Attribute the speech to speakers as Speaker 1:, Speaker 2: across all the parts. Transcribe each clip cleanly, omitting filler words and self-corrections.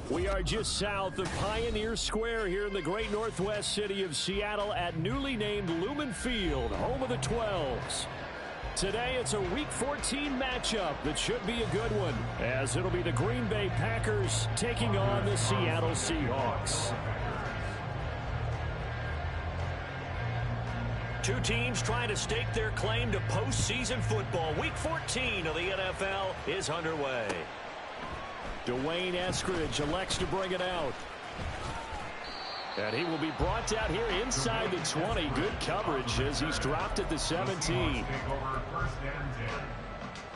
Speaker 1: We are just south of Pioneer Square here in the great northwest city of Seattle at newly named Lumen Field, home of the 12s. Today, it's a Week 14 matchup that should be a good one, as it'll be the Green Bay Packers taking on the Seattle Seahawks.
Speaker 2: Two teams trying to stake their claim to postseason football. Week 14 of the NFL is underway.
Speaker 1: Dwayne Eskridge elects to bring it out. And he will be brought down here inside the 20. Good coverage as he's dropped at the 17.
Speaker 3: Take over first and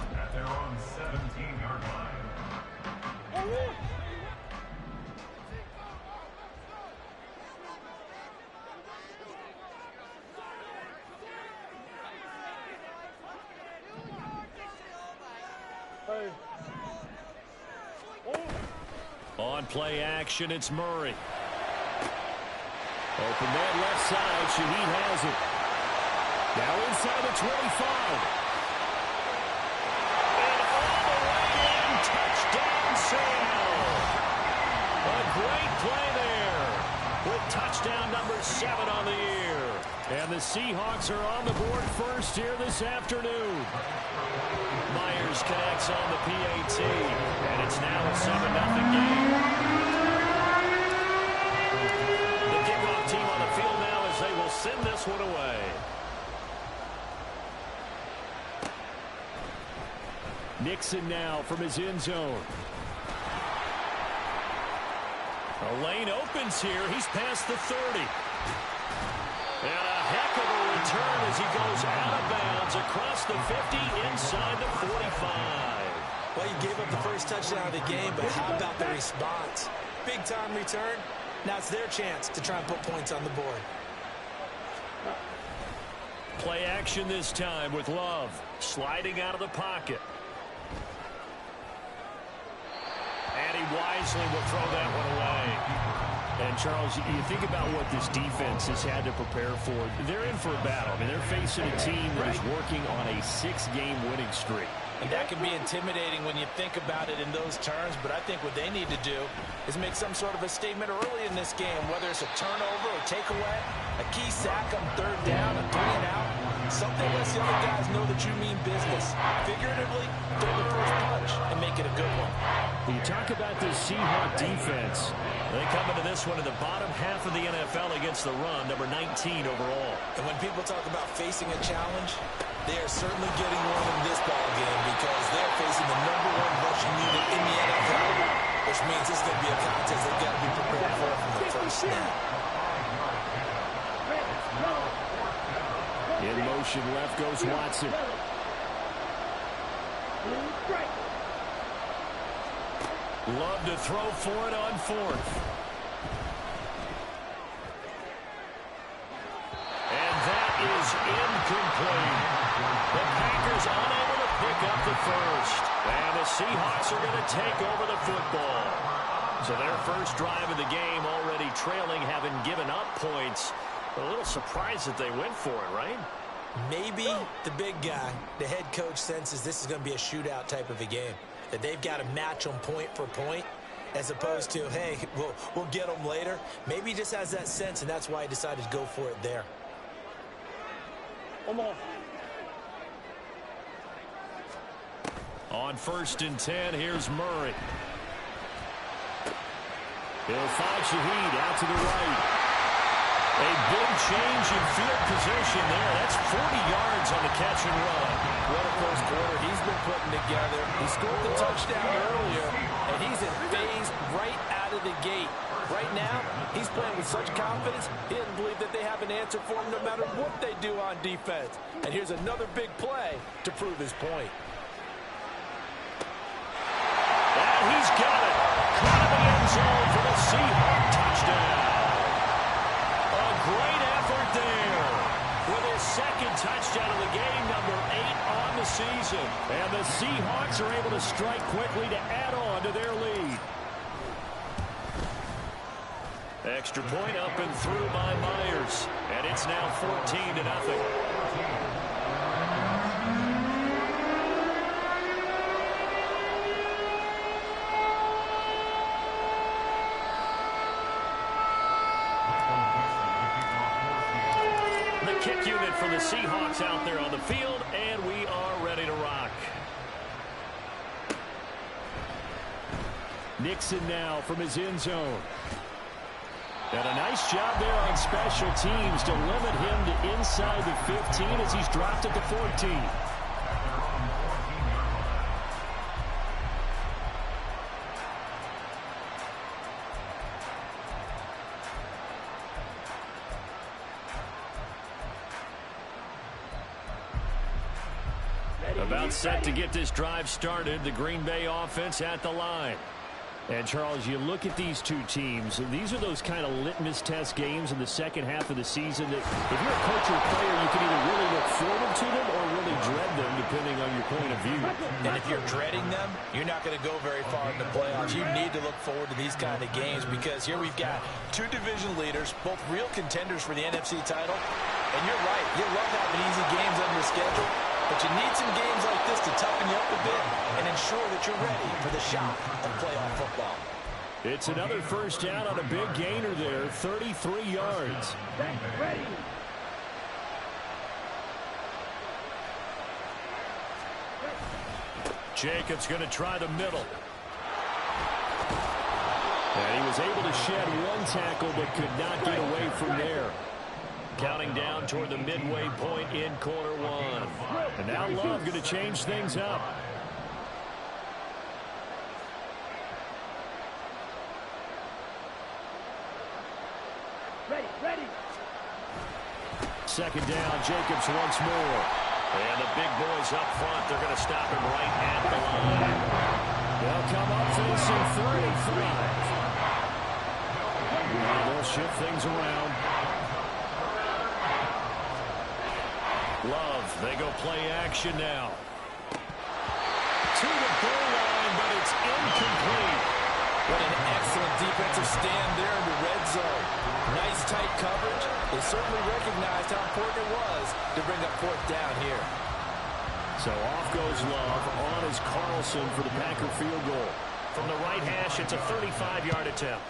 Speaker 3: 10 at their own 17-yard line.
Speaker 1: On play action, it's Murray. Open man left side. Shaheed has it. Now inside the 25. And all the way in. Touchdown, Seattle. A great play there with touchdown number 7 on the year. And the Seahawks are on the board first here this afternoon. Myers connects on the PAT. And it's now a 7-0 game. Team on the field now as they will send this one away. Nixon now from his end zone. A lane opens here. He's past the 30. And a heck of a return as he goes out of bounds across the 50 inside the 45.
Speaker 4: Well, you gave up the first touchdown of the game, but how about the response? Big time return. Now it's their chance to try and put points on the board.
Speaker 1: Play action this time with Love sliding out of the pocket. And he wisely will throw that one away. And, Charles, you think about what this defense has had to prepare for. They're in for a battle. I mean, they're facing a team that is working on a 6-game winning streak.
Speaker 4: And that can be intimidating when you think about it in those terms, but I think what they need to do is make some sort of a statement early in this game, whether it's a turnover or takeaway, a key sack on 3rd down, a 3-and-out, something lets the other guys know that you mean business. Figuratively, throw the first punch and make it a good one.
Speaker 1: You talk about this Seahawk defense. They come into this one in the bottom half of the NFL against the run, number 19 overall.
Speaker 4: And when people talk about facing a challenge, they are certainly getting one in this ball game because they're facing the #1 rushing unit in the NFL, which means this is going to be a contest they've got to be prepared for from the first snap.
Speaker 1: In motion, left goes Watson. Love to throw for it on 4th. And that is incomplete. The Packers unable to pick up the first. And the Seahawks are going to take over the football. So their first drive of the game already trailing, having given up points. A little surprised that they went for it, right?
Speaker 4: Maybe the big guy, the head coach, senses this is going to be a shootout type of a game. That they've got to match them point for point as opposed to, hey, we'll get them later. Maybe he just has that sense, and that's why he decided to go for it there.
Speaker 1: Come on. On 1st and 10, here's Murray. He'll find Shaheed out to the right. A big change in field position there. That's 40 yards on the catch and run.
Speaker 4: What a first quarter he's been putting together. He scored the touchdown earlier, and he's in phase right out of the gate. Right now, he's playing with such confidence, he doesn't believe that they have an answer for him no matter what they do on defense. And here's another big play to prove his point.
Speaker 1: And he's got it. Caught in the end zone for the Seahawks touchdown. A great effort there with his second touchdown of the game, number 8 on the season. And the Seahawks are able to strike quickly to add on to their lead. Extra point up and through by Myers. And it's now 14-0.
Speaker 2: kick unit for the Seahawks out there on the field, and we are ready to rock.
Speaker 1: Nixon now from his end zone. And a nice job there on special teams to limit him to inside the 15 as he's dropped at the 14. About set to get this drive started. The Green Bay offense at the line. And, Charles, you look at these two teams, these are those kind of litmus test games in the second half of the season that if you're a coach or player, you can either really look forward to them or really dread them, depending on your point of view.
Speaker 4: And if you're dreading them, you're not going to go very far in the playoffs. You need to look forward to these kind of games because here we've got two division leaders, both real contenders for the NFC title. And you're right, you love having easy games on your schedule. But you need some games like this to toughen you up a bit and ensure that you're ready for the shock of playoff football.
Speaker 1: It's another first down on a big gainer there, 33 yards.
Speaker 5: Ready.
Speaker 1: Jacobs going to try the middle. And he was able to shed one tackle but could not get away from there. Counting down toward the midway point in quarter one. And now Love going to change things up.
Speaker 5: Ready.
Speaker 1: Second down, Jacobs once more.
Speaker 2: And the big boys up front, they're going to stop him right at the line.
Speaker 1: They'll come up facing 35. They'll shift things around. Love, they go play action now. To the goal line, but it's incomplete.
Speaker 4: What an excellent defensive stand there in the red zone. Nice tight coverage. They certainly recognized how important it was to bring up fourth down here.
Speaker 1: So off goes Love. On is Carlson for the Packer field goal.
Speaker 2: From the right hash, it's a 35-yard attempt.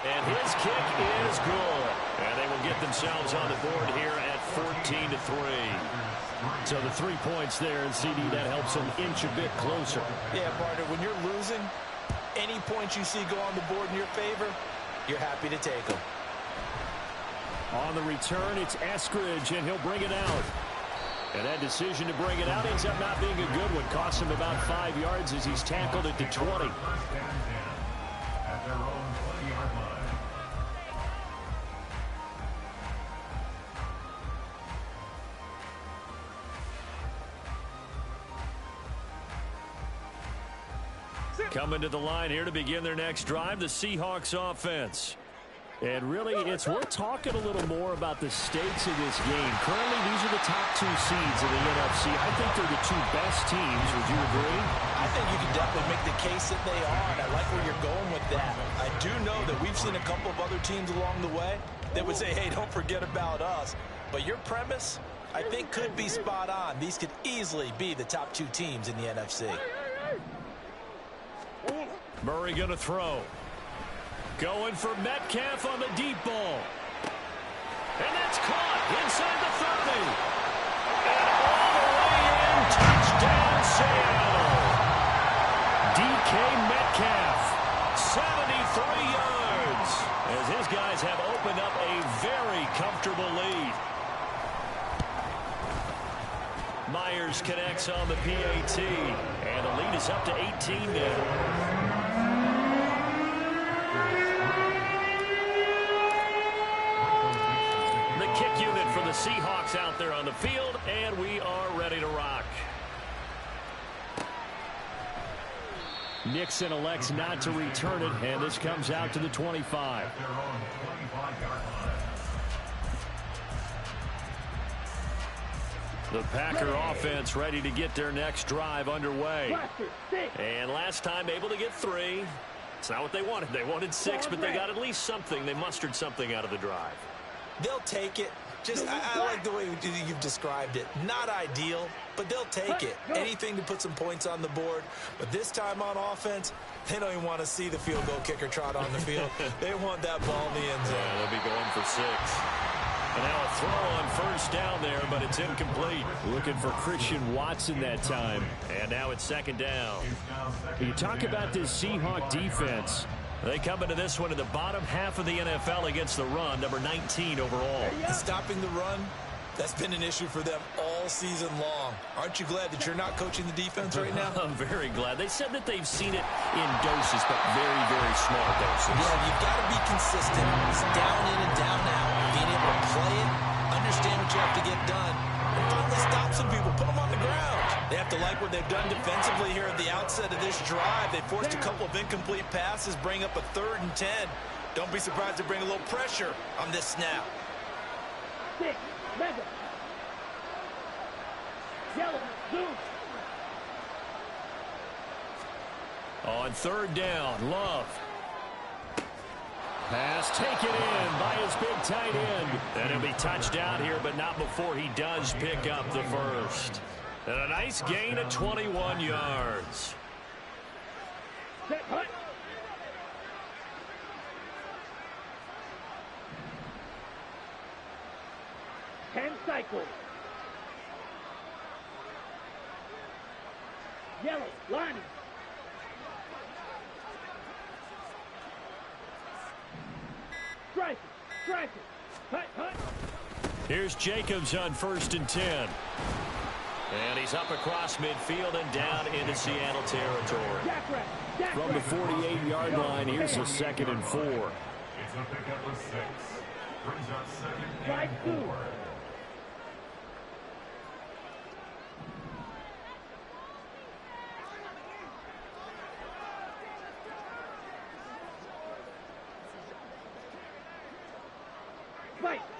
Speaker 2: And his kick is good. And they will get themselves on the board here at 14-3.
Speaker 1: So the 3 points there, and CD, that helps them inch a bit closer.
Speaker 4: Yeah, partner, when you're losing, any points you see go on the board in your favor, you're happy to take them.
Speaker 1: On the return, it's Eskridge, and he'll bring it out. And that decision to bring it out ends up not being a good one. Costs him about 5 yards as he's tackled at the 20.
Speaker 3: At their own 20-yard line.
Speaker 1: Coming to the line here to begin their next drive, the Seahawks offense. And really, it's worth talking a little more about the stakes of this game. Currently, these are the top two seeds in the NFC. I think they're the two best teams. Would you agree?
Speaker 4: I think you can definitely make the case that they are, and I like where you're going with that. I do know that we've seen a couple of other teams along the way that would say, hey, don't forget about us. But your premise, I think, could be spot on. These could easily be the top two teams in the NFC.
Speaker 1: Murray going to throw. Going for Metcalf on the deep ball.
Speaker 2: And that's caught inside the 30. And all the way in, touchdown Seattle.
Speaker 1: DK Metcalf.
Speaker 2: 73 yards.
Speaker 1: As his guys have opened up a very comfortable lead. Myers connects on the PAT. And the lead is up to 18 now.
Speaker 2: Kick unit for the Seahawks out there on the field, and we are ready to rock.
Speaker 1: Nixon elects not to return it, and this comes out to the 25.
Speaker 3: Their own 25-yard line.
Speaker 1: The Packer offense ready to get their next drive underway.
Speaker 2: And last time able to get 3. It's not what they wanted. They wanted 6, but they got at least something. They mustered something out of the drive.
Speaker 4: They'll take it. Just, I like the way you've described it. Not ideal, but they'll take it. Anything to put some points on the board. But this time on offense, they don't even want to see the field goal kicker trot on the field. They want that ball in the end zone.
Speaker 2: Yeah, they'll be going for 6.
Speaker 1: And now a throw on first down there, but it's incomplete. Looking for Christian Watson that time. And now it's second down. You talk about this Seahawk defense. They come into this one in the bottom half of the NFL against the run, number 19 overall.
Speaker 4: Stopping the run, that's been an issue for them all season long. Aren't you glad that you're not coaching the defense right now?
Speaker 1: I'm very glad. They said that they've seen it in doses, but very, very small doses.
Speaker 4: Yeah, you've got to be consistent. It's down in and down out. Being able to play it, understand what you have to get done, and finally stop some people, put them on the ground. They have to like what they've done defensively here at the outset of this drive. They forced a couple of incomplete passes, bring up a 3rd and 10. Don't be surprised to bring a little pressure on this snap.
Speaker 5: 6, mega. Yellow, zoom.
Speaker 1: On 3rd down, Love. Pass taken in by his big tight end. And he'll be touched out here, but not before he does pick up the first. And a nice gain of 21 yards.
Speaker 5: Set, hut. Cycles. Yellow, lining. Strike it, hut, hut.
Speaker 1: Here's Jacobs on 1st and 10. And he's up across midfield and down into Seattle territory. From the 48-yard line, here's a 2nd and 4.
Speaker 3: It's a pickup of 6. Brings up 2nd and 4.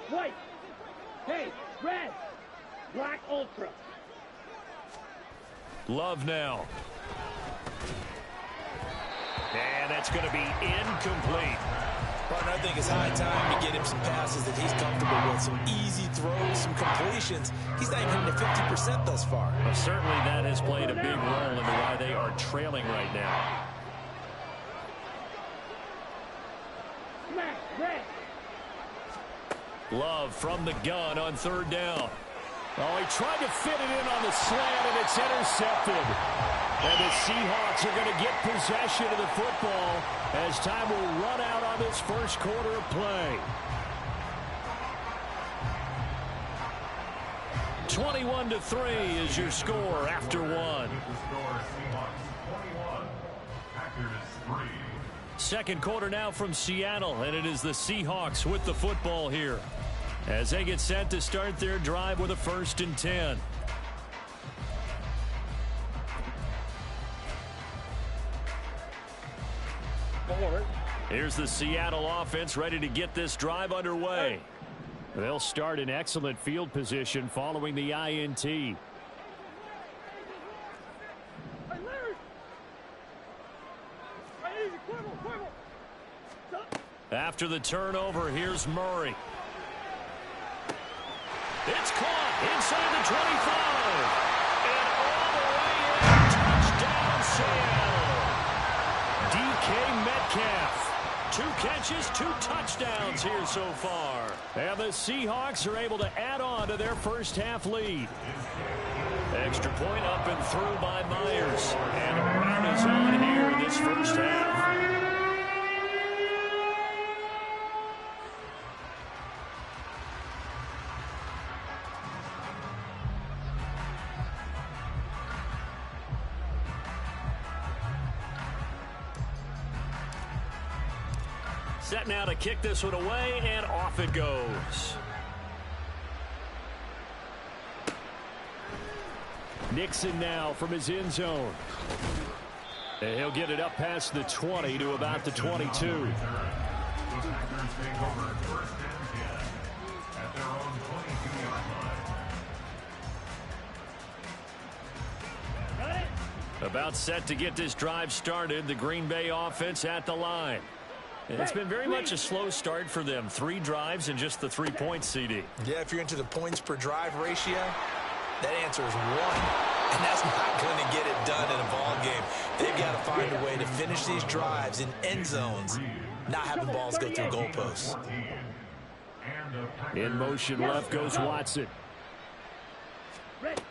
Speaker 5: White, hey, red, black ultra.
Speaker 1: Love now. And that's going to be incomplete.
Speaker 4: Partner, I think it's high time to get him some passes that he's comfortable with. Some easy throws, some completions. He's not even hitting to 50% thus far.
Speaker 1: Well, certainly that has played a big role into why they are trailing right now.
Speaker 5: Smash, red.
Speaker 1: Love from the gun on 3rd down. Oh, he tried to fit it in on the slant, and it's intercepted. And the Seahawks are going to get possession of the football as time will run out on this first quarter of play. 21-3 is your score after one. Second quarter now from Seattle, and it is the Seahawks with the football here as they get set to start their drive with a 1st and 10. Here's the Seattle offense ready to get this drive underway. They'll start in excellent field position following the INT. After the turnover, here's Murray. It's caught inside the 25. And all the way in, touchdown Seattle. DK Metcalf. 2 catches, 2 touchdowns here so far. And the Seahawks are able to add on to their first half lead. Extra point up and through by Myers. And a run is on here in this first half. Set now to kick this one away, and off it goes. Nixon now from his end zone. And he'll get it up past the 20 to about the 22. About set to get this drive started. The Green Bay offense at the line. It's been very much a slow start for them. 3 drives and just the 3 points, CD.
Speaker 4: Yeah, if you're into the points per drive ratio, that answer is 1. And that's not going to get it done in a ball game. They've got to find a way to finish these drives in end zones, not have the balls go through goalposts.
Speaker 3: And the Packers.
Speaker 1: In motion left goes Watson.
Speaker 5: Ready.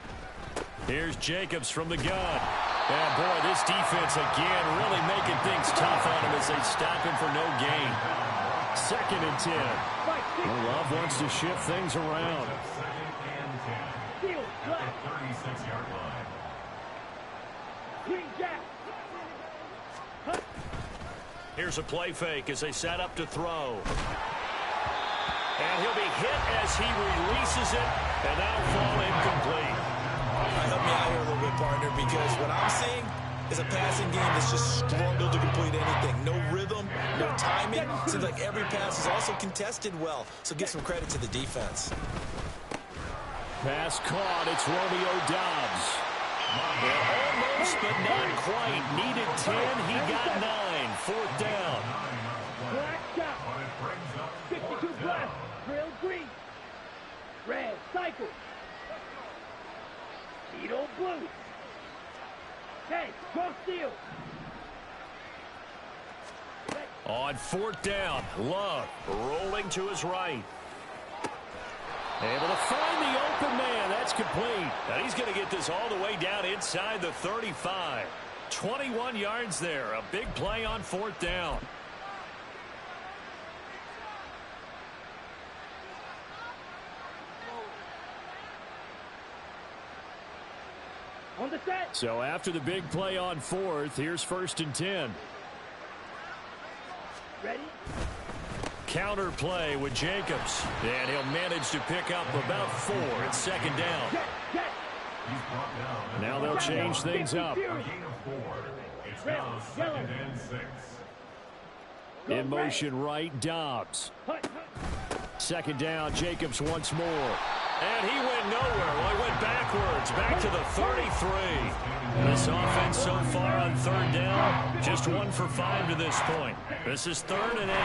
Speaker 1: Here's Jacobs from the gun. And boy, this defense again really making things tough on him as they stop him for no gain. 2nd and 10. Well, Love wants to shift things around.
Speaker 3: 2nd and 10.
Speaker 5: Field.
Speaker 3: At the 36-yard line.
Speaker 5: Green Jack. Hut.
Speaker 2: Here's a play fake as they set up to throw. And he'll be hit as he releases it, and that'll fall incomplete.
Speaker 4: Help me out here a little bit, partner, because what I'm seeing is a passing game that's just struggled to complete anything. No rhythm, no timing. Seems like every pass is also contested well, so give some credit to the defense.
Speaker 1: Pass caught. It's Romeo Doubs.
Speaker 2: Well, almost, but not quite. Needed 10. He got 9. 4th down.
Speaker 5: Black shot.
Speaker 3: But it brings up
Speaker 5: 52
Speaker 3: 4th
Speaker 5: black.
Speaker 3: down.
Speaker 5: Drill green. Red cycle. Tito blue. Hey, cross field.
Speaker 1: On 4th down, Love
Speaker 2: Rolling to his right.
Speaker 1: able to find the open man. That's complete.
Speaker 2: And he's going to get this all the way down inside the 35. 21 yards there. A big play on 4th down.
Speaker 5: On the set.
Speaker 1: So after the big play on 4th, here's 1st and 10.
Speaker 5: Ready.
Speaker 1: Counter play with Jacobs. And he'll manage to pick up about 4. It's 2nd down.
Speaker 5: Get, get.
Speaker 3: He's brought down.
Speaker 1: Now they'll change things up.
Speaker 3: A gain of 4. It's now 2nd and 6.
Speaker 1: In motion right, Dobbs.
Speaker 5: Hut, hut.
Speaker 1: 2nd down, Jacobs once more.
Speaker 2: And he went nowhere. Well, he went backwards, back to the 33. This offense so far on 3rd down, just 1 for 5 to this point. This is 3rd and 8.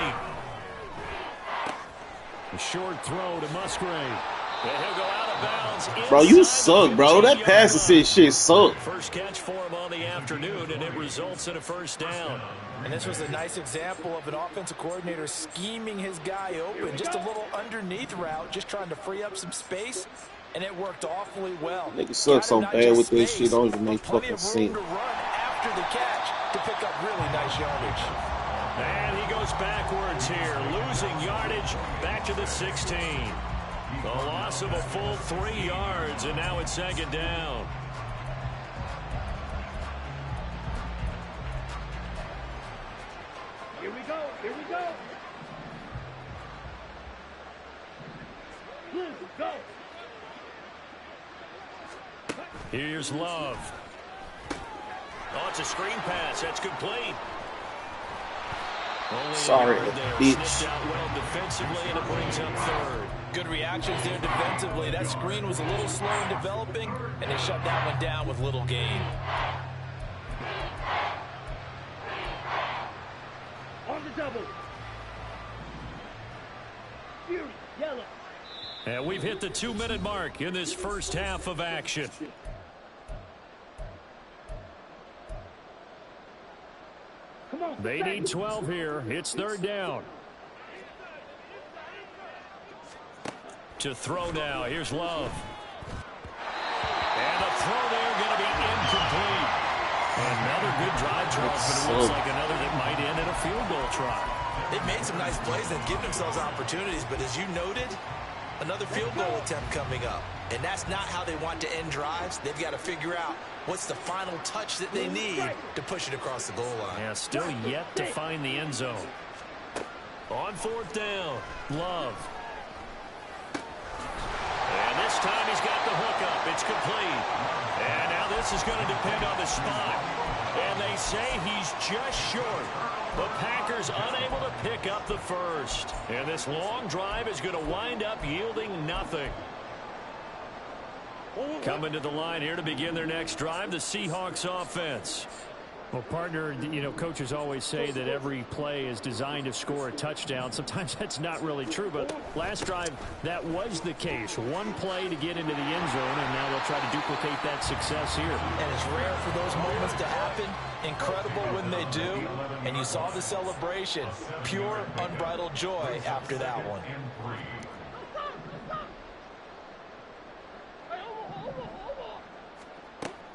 Speaker 1: A short throw to Musgrave.
Speaker 2: And he'll go out of bounds.
Speaker 6: Bro, you suck, bro. That pass assist shit suck.
Speaker 2: First catch for him on the afternoon, and it results in a 1st down.
Speaker 4: And this was a nice example of an offensive coordinator scheming his guy open. Just a little underneath route, just trying to free up some space, and it worked awfully well.
Speaker 6: Nigga suck so
Speaker 4: Not
Speaker 6: bad
Speaker 4: just
Speaker 6: with this
Speaker 4: space,
Speaker 6: shit, don't even
Speaker 4: but
Speaker 6: make
Speaker 4: plenty
Speaker 6: fucking
Speaker 4: of room
Speaker 6: sense.
Speaker 4: to run after the catch to pick up really nice yardage.
Speaker 2: And he goes backwards here, losing yardage back to the 16. The loss of a full 3 yards, and now it's 2nd down.
Speaker 5: Here we go. Here we go. Blue, go.
Speaker 1: Here's Love.
Speaker 2: Oh, it's a screen pass. That's complete. Only
Speaker 6: Sorry,
Speaker 2: a yard there.
Speaker 6: bitch.
Speaker 2: Sniffed out well defensively, and it brings up 3rd.
Speaker 4: Good reactions there defensively. That screen was a little slow in developing, and they shut that one down with little gain.
Speaker 5: On the double. Fury, yellow.
Speaker 1: And we've hit the 2-minute mark in this first half of action.
Speaker 5: Come on.
Speaker 1: They need 12 here. It's 3rd down. To throw now. Here's Love. And a throw there going to be incomplete. Another good drive, Charles, but it looks like another that might end in a field goal try.
Speaker 4: They've made some nice plays. They've given themselves opportunities, but as you noted, another field goal attempt coming up. And that's not how they want to end drives. They've got to figure out what's the final touch that they need to push it across the goal line.
Speaker 1: Yeah, still yet to find the end zone.
Speaker 2: On 4th down.
Speaker 1: Love.
Speaker 2: And this time he's got the hookup. It's complete. And now this is going to depend on the spot. And they say he's just short. The Packers unable to pick up the first. And this long drive is going to wind up yielding nothing.
Speaker 1: Coming to the line here to begin their next drive, the Seahawks offense. Well, partner, you know, coaches always say that every play is designed to score a touchdown. Sometimes that's not really true, but last drive, that was the case. One play to get into the end zone, and now they'll try to duplicate that success here.
Speaker 4: And it's rare for those moments to happen. Incredible when they do. And you saw the celebration. Pure, unbridled joy after that one.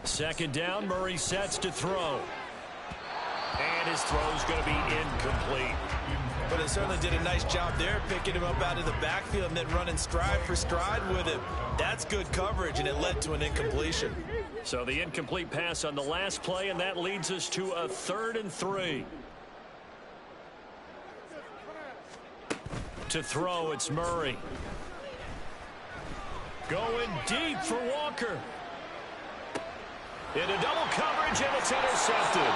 Speaker 2: Second down, Murray sets to throw. And his throw's going to be incomplete.
Speaker 4: But it certainly did a nice job there, picking him up out of the backfield and then running stride for stride with him. That's good coverage, and it led to an incompletion.
Speaker 2: So the incomplete pass on the last play, and that leads us to a 3rd and 3. To throw, it's Murray. Going deep for Walker. Into double coverage, and it's intercepted.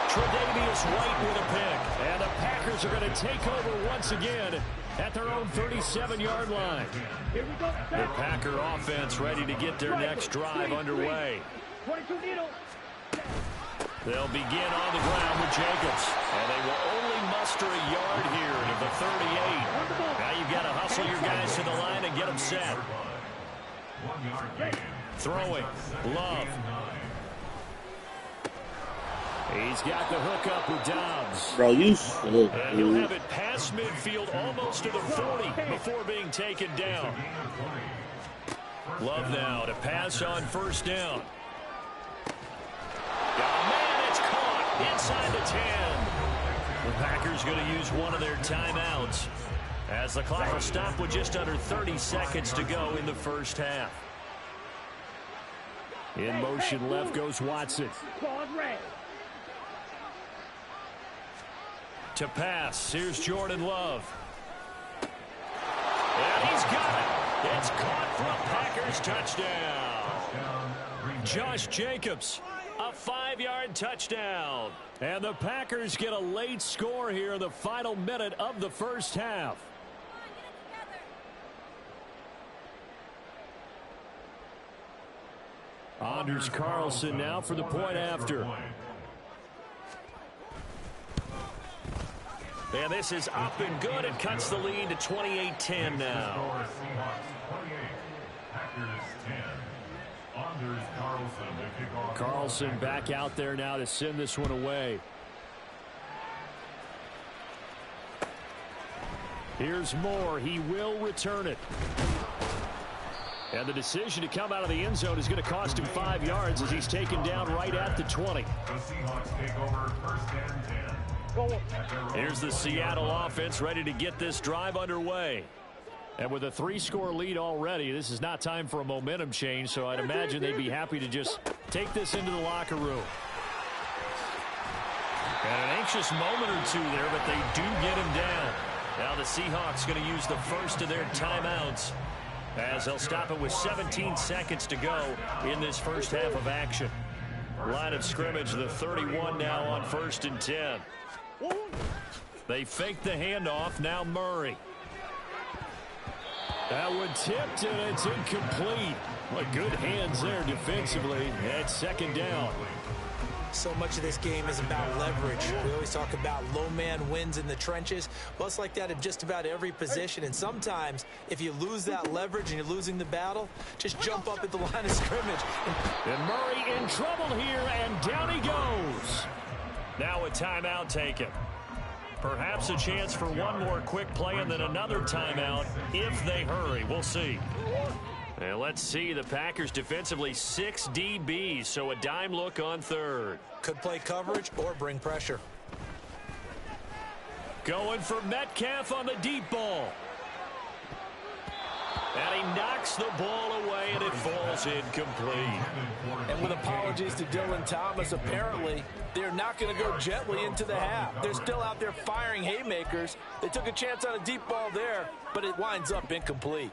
Speaker 2: Tre'Davious White with a pick. And the Packers are going to take over once again at their own 37-yard line.
Speaker 5: Here we go.
Speaker 2: The Packer offense ready to get their next drive underway.
Speaker 5: 22 needle.
Speaker 2: They'll begin on the ground with Jacobs. And they will only muster a yard here to the 38. Now you've got to hustle your guys to the line and get them set. Throwing. Love. He's got the hook up with Dobbs.
Speaker 6: Bro, you
Speaker 2: And he'll have it past midfield almost to the 40 before being taken down. Love now to pass on first down. Oh, man, it's caught inside the 10. The Packers going to use one of their timeouts as the clock will stop with just under 30 seconds to go in the first half.
Speaker 1: In motion left goes Watson.
Speaker 5: Claws red.
Speaker 2: To pass, here's Jordan Love. And he's got it. It's caught for a Packers touchdown. Josh Jacobs, a 5-yard touchdown.
Speaker 1: And the Packers get a late score here in the final minute of the first half. Anders Carlson now for the point after.
Speaker 2: And this is up and good. It cuts the lead to 28-10 now.
Speaker 1: Carlson back out there now to send this one away. Here's Moore. He will return it. And the decision to come out of the end zone is going to cost him 5 yards as he's taken down right at the 20.
Speaker 3: The Seahawks take over 1st and 10.
Speaker 1: Here's the Seattle offense ready to get this drive underway. And with a 3-score lead already, this is not time for a momentum change, so I'd imagine they'd be happy to just take this into the locker room.
Speaker 2: And an anxious moment or two there, but they do get him down. Now the Seahawks going to use the first of their timeouts as they'll stop it with 17 seconds to go in this first half of action. Line of scrimmage, the 31 now on 1st and 10. They fake the handoff. Now Murray.
Speaker 1: That one tipped, and it's incomplete. What good hands there defensively. That's 2nd down.
Speaker 4: So much of this game is about leverage. We always talk about low man wins in the trenches. Well, it's like that in just about every position. And sometimes, if you lose that leverage and you're losing the battle, just jump up at the line of scrimmage.
Speaker 1: And Murray in trouble here, and down he goes.
Speaker 2: Now a timeout taken. Perhaps a chance for one more quick play and then another timeout if they hurry. We'll see. And let's see, the Packers defensively 6 DBs, so a dime look on 3rd.
Speaker 4: Could play coverage or bring pressure.
Speaker 1: Going for Metcalf on the deep ball.
Speaker 2: And he knocks the ball away, and it falls incomplete.
Speaker 4: And with apologies to Dylan Thomas, apparently they're not going to go gently into the half. They're still out there firing haymakers. They took a chance on a deep ball there, but it winds up incomplete.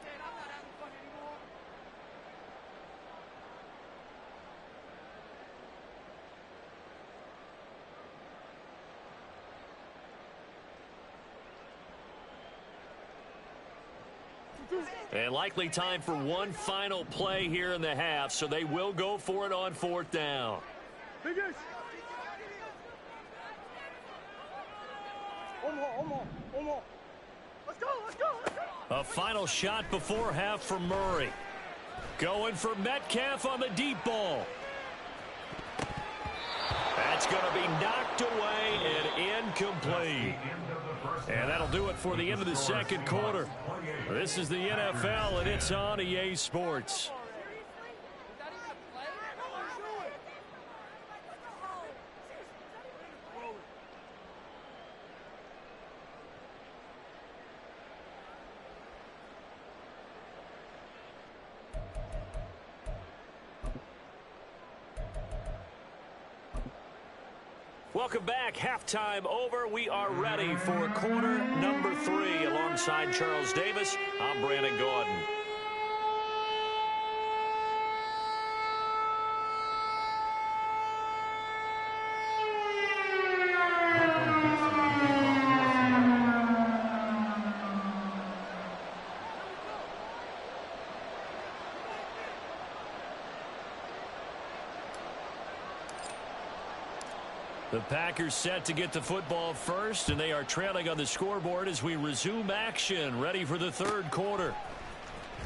Speaker 2: And likely time for one final play here in the half, so they will go for it on 4th down.
Speaker 1: A final shot before half for Murray. Going for Metcalf on the deep ball. That's going to be knocked away and incomplete. And that'll do it for the end of the second quarter. This is the NFL, and it's on EA Sports. Welcome back. Halftime over. We are ready for quarter number 3. Alongside Charles Davis, I'm Brandon Gordon. The Packers set to get the football first, and they are trailing on the scoreboard as we resume action, ready for the third quarter.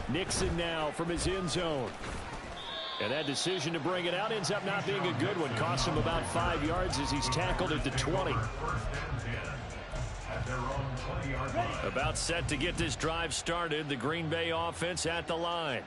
Speaker 1: Nixon now from his end zone. And that decision to bring it out ends up not being a good one. Costs him about 5 yards as he's tackled at the 20. About set to get this drive started. The Green Bay offense at the line.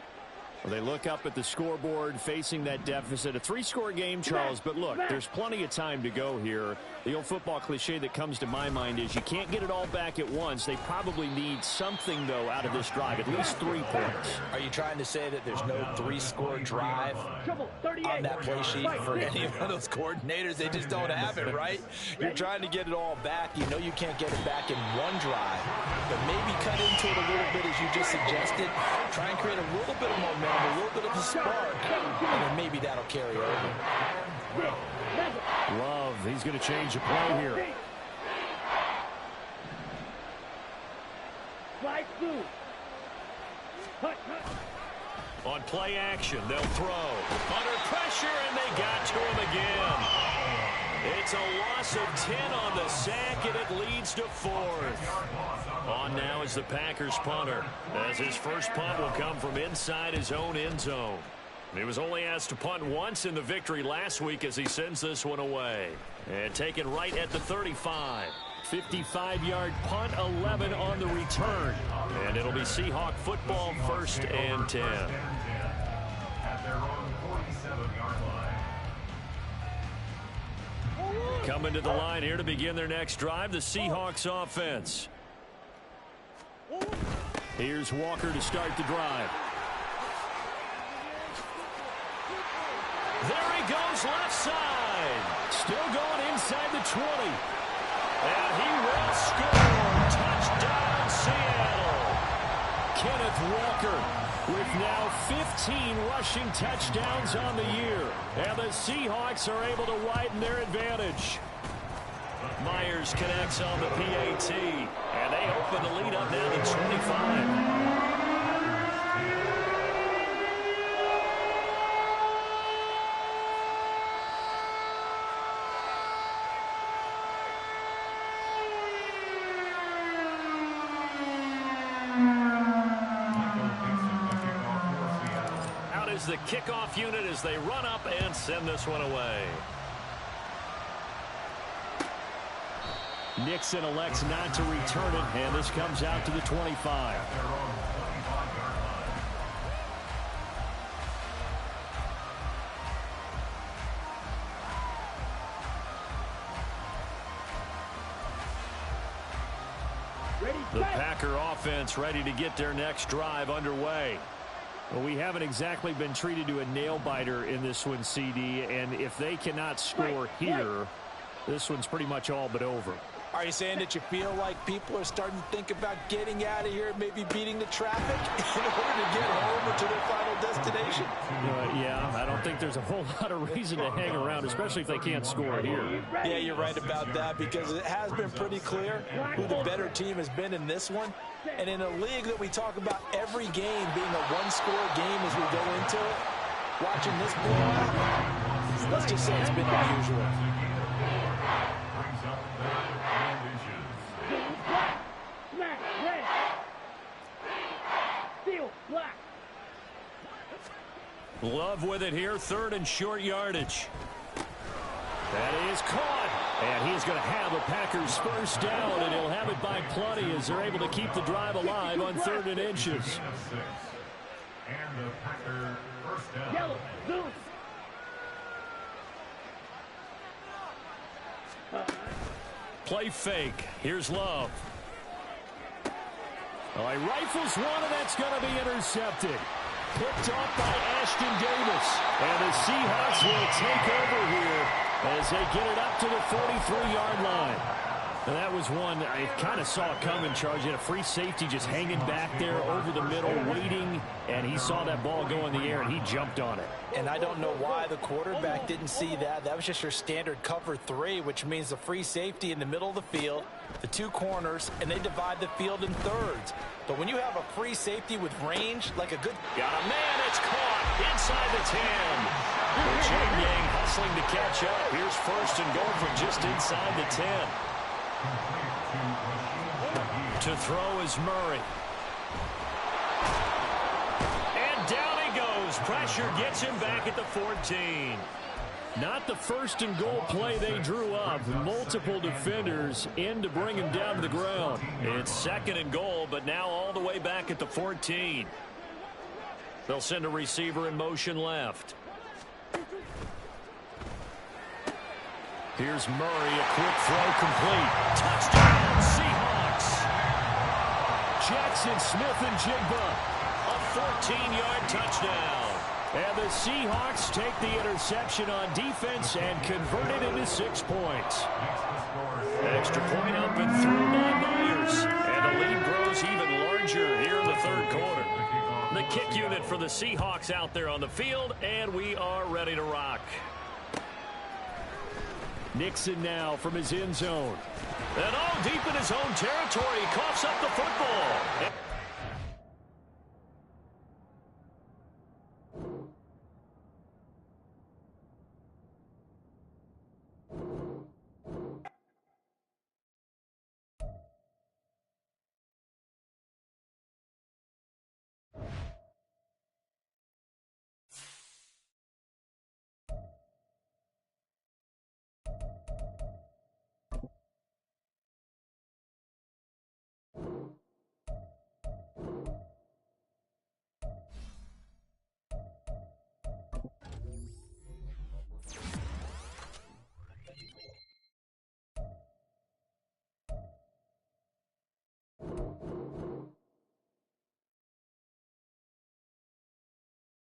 Speaker 1: Well, they look up at the scoreboard facing that deficit. A 3-score game, Charles, but look, there's plenty of time to go here. The old football cliche that comes to my mind is you can't get it all back at once. They probably need something, though, out of this drive, at least 3 points.
Speaker 4: Are you trying to say that there's no 3-score drive on that play sheet for any of those coordinators? They just don't have it, right? You're trying to get it all back. You know you can't get it back in one drive, but maybe cut into it a little bit as you just suggested. Try and create a little bit of momentum, a little bit of a spark, and then maybe that'll carry over.
Speaker 1: Love, he's going to change the play here. On play action, they'll throw. Under pressure, and they got to him again. It's a loss of 10 on the sack, and it leads to 4th. On now is the Packers punter, as his first punt will come from inside his own end zone. He was only asked to punt once in the victory last week as he sends this one away. And taken right at the 35. 55-yard punt, 11 on the return. And it'll be Seahawk football, 1st and 10.
Speaker 3: At their own 47-yard line.
Speaker 1: Coming to the line here to begin their next drive, the Seahawks offense. Here's Walker to start the drive. There he goes, left side. Still going inside the 20. And he will score. Touchdown, Seattle. Kenneth Walker with now 15 rushing touchdowns on the year. And the Seahawks are able to widen their advantage. Myers connects on the PAT. And they open the lead up now to 25. The kickoff unit as they run up and send this one away. Nixon elects not to return it, and this comes out to the 25. The Packer offense ready to get their next drive underway. Well, we haven't exactly been treated to a nail-biter in this one, CD, and if they cannot score here, this one's pretty much all but over.
Speaker 4: Are you saying that you feel like people are starting to think about getting out of here, maybe beating the traffic in order to get home or to their final destination?
Speaker 1: Yeah, I don't think there's a whole lot of reason to hang around, especially if they can't score here.
Speaker 4: Yeah, you're right about that, because it has been pretty clear who the better team has been in this one. And in a league that we talk about every game being a one-score game as we go into it, watching this blowout, let's just say it's been unusual.
Speaker 3: Brings up 3rd and inches.
Speaker 5: Black. Smack. Red. Steel. Black.
Speaker 1: Love with it here, 3rd and short yardage. That is caught. And he's going to have a Packers first down, and he'll have it by plenty as they're able to keep the drive alive on 3rd and inches.
Speaker 3: And the Packer first down.
Speaker 5: Yellow. Zoom.
Speaker 1: Play fake. Here's Love. Oh, he rifles one, and that's going to be intercepted. Picked off by Ashton Davis. And the Seahawks will take over here as they get it up to the 43-yard line. And that was one I kind of saw it coming, Charge. He had a free safety just hanging back there over the middle, waiting, and he saw that ball go in the air, and he jumped on it.
Speaker 4: And I don't know why the quarterback didn't see that. That was just your standard cover 3, which means the free safety in the middle of the field, the 2 corners, and they divide the field in thirds. But when you have a free safety with range, like a good...
Speaker 1: Got a man, it's caught inside the 10. The chain gang hustling to catch up. Here's 1st and goal from just inside the 10. To throw is Murray. And down he goes. Pressure gets him back at the 14. Not the 1st and goal play they drew up. Multiple defenders in to bring him down to the ground. It's 2nd and goal, but now all the way back at the 14. They'll send a receiver in motion left. Here's Murray, a quick throw complete. Touchdown, Seahawks. Jackson Smith-Njigba, a 14-yard touchdown. And the Seahawks take the interception on defense and convert it into 6 points. Extra point up and through by Myers. And the lead grows even larger here in the 3rd quarter. The kick unit for the Seahawks out there on the field, and we are ready to rock. Nixon now from his end zone. And all deep in his own territory, he coughs up the football.